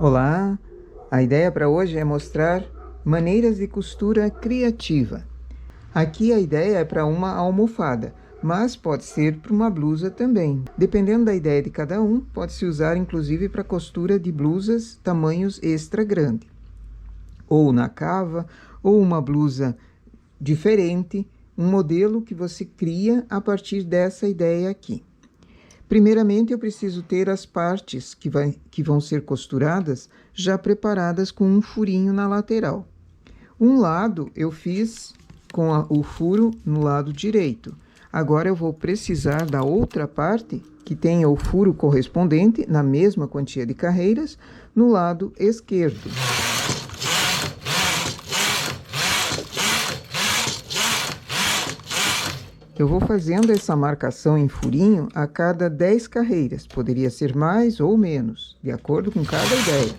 Olá, a ideia para hoje é mostrar maneiras de costura criativa. Aqui a ideia é para uma almofada, mas pode ser para uma blusa também. Dependendo da ideia de cada um, pode-se usar inclusive para costura de blusas tamanhos extra grande. Ou na cava, ou uma blusa diferente, um modelo que você cria a partir dessa ideia aqui. Primeiramente, eu preciso ter as partes que vão ser costuradas já preparadas com um furinho na lateral. Um lado eu fiz com o furo no lado direito. Agora eu vou precisar da outra parte que tenha o furo correspondente na mesma quantia de carreiras no lado esquerdo. Eu vou fazendo essa marcação em furinho a cada 10 carreiras. Poderia ser mais ou menos, de acordo com cada ideia.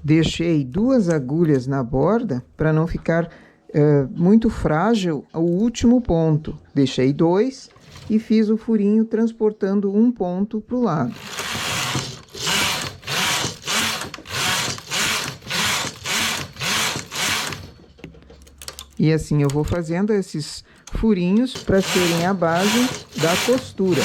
Deixei 2 agulhas na borda para não ficar muito frágil o último ponto. Deixei 2 e fiz o furinho transportando um ponto para o lado. E assim eu vou fazendo esses furinhos para serem a base da costura.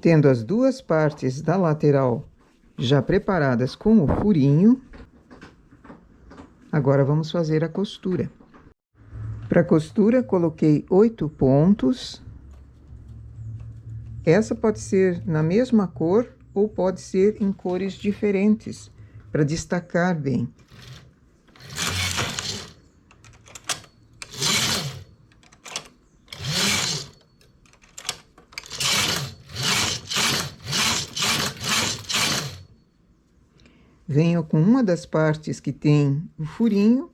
Tendo as 2 partes da lateral já preparadas com o furinho, agora vamos fazer a costura. Para a costura, coloquei 8 pontos. Essa pode ser na mesma cor ou pode ser em cores diferentes, para destacar bem. Venho com uma das partes que tem o furinho.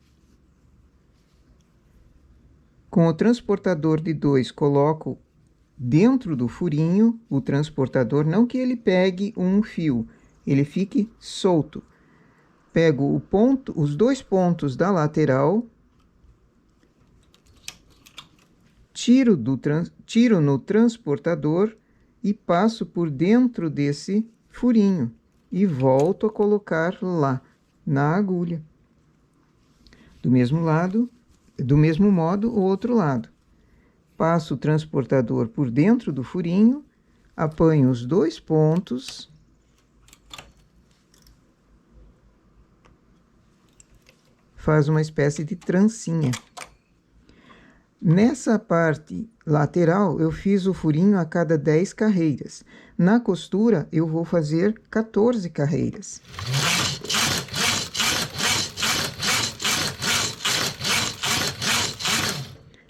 Com o transportador de 2, coloco dentro do furinho o transportador, não que ele pegue um fio, ele fique solto. Pego o ponto, os 2 pontos da lateral, tiro no transportador e passo por dentro desse furinho. E volto a colocar lá na agulha. Do mesmo modo, o outro lado. Passo o transportador por dentro do furinho, apanho os 2 pontos. Faz uma espécie de trancinha. Nessa parte lateral, eu fiz o furinho a cada 10 carreiras. Na costura, eu vou fazer 14 carreiras.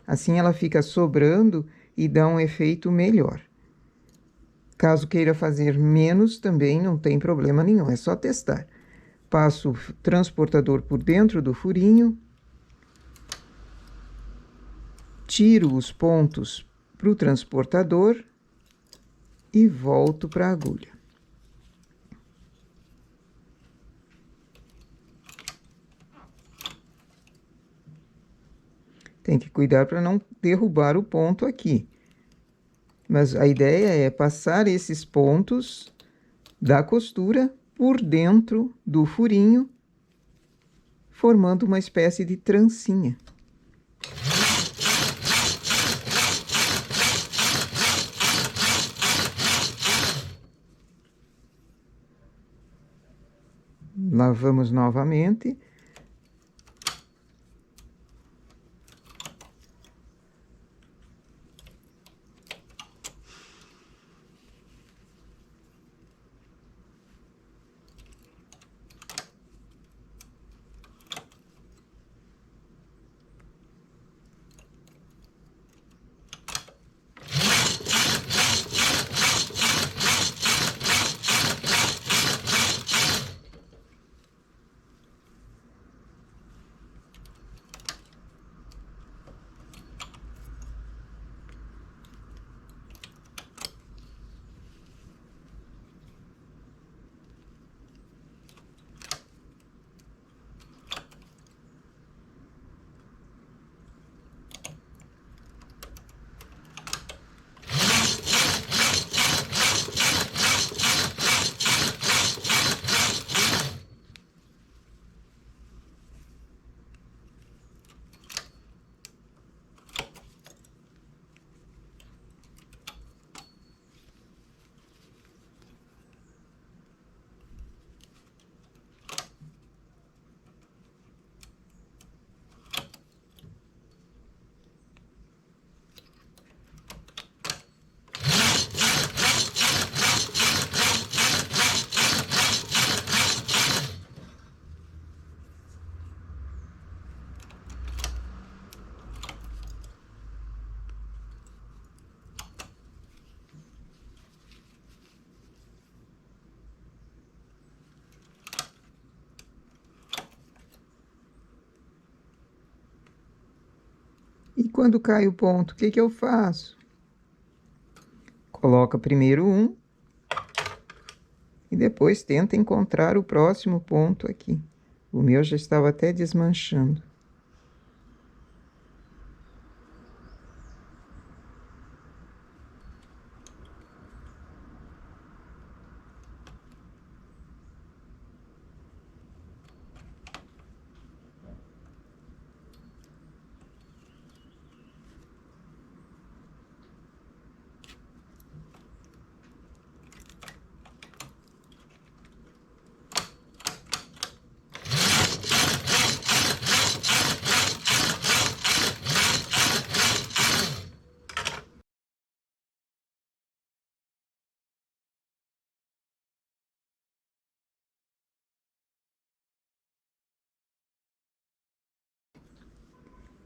Assim ela fica sobrando e dá um efeito melhor. Caso queira fazer menos, também não tem problema nenhum, é só testar. Passo o transportador por dentro do furinho. Tiro os pontos para o transportador e volto para a agulha. Tem que cuidar para não derrubar o ponto aqui. Mas a ideia é passar esses pontos da costura por dentro do furinho, formando uma espécie de trancinha. Lavamos novamente, E quando cai o ponto, o que que eu faço? Coloca primeiro um e depois tenta encontrar o próximo ponto aqui. O meu já estava até desmanchando.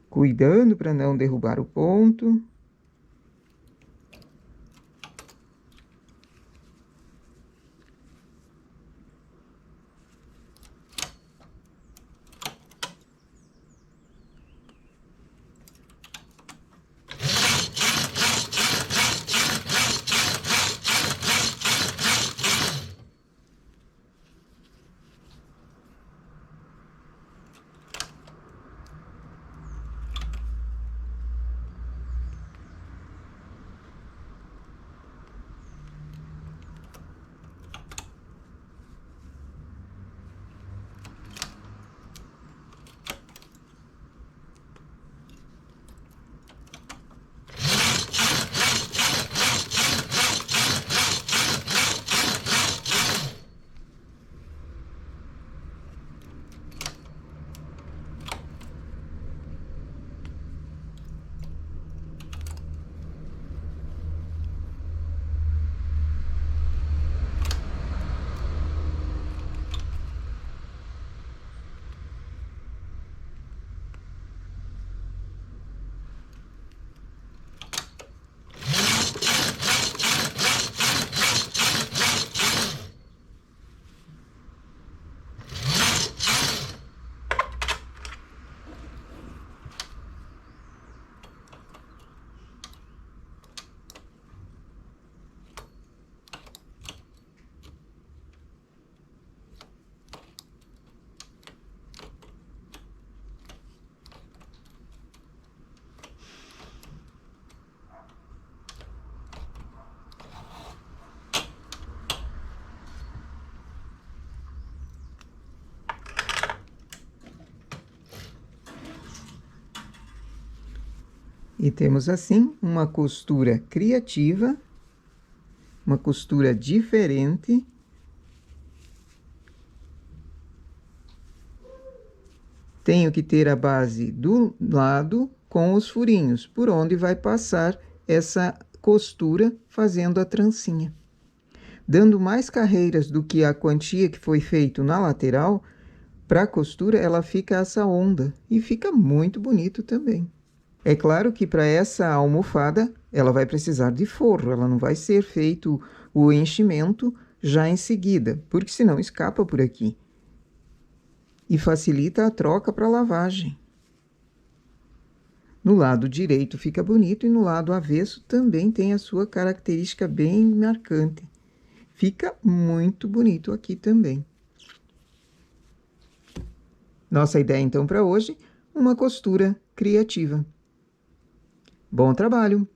Cuidando para não derrubar o ponto. E temos assim uma costura criativa, uma costura diferente. Tenho que ter a base do lado com os furinhos, por onde vai passar essa costura fazendo a trancinha. Dando mais carreiras do que a quantia que foi feito na lateral, para a costura ela fica essa onda e fica muito bonito também. É claro que para essa almofada ela vai precisar de forro, ela não vai ser feito o enchimento já em seguida, porque senão escapa por aqui. E facilita a troca para lavagem. No lado direito fica bonito e no lado avesso também tem a sua característica bem marcante. Fica muito bonito aqui também. Nossa ideia então para hoje, uma costura criativa. Bom trabalho!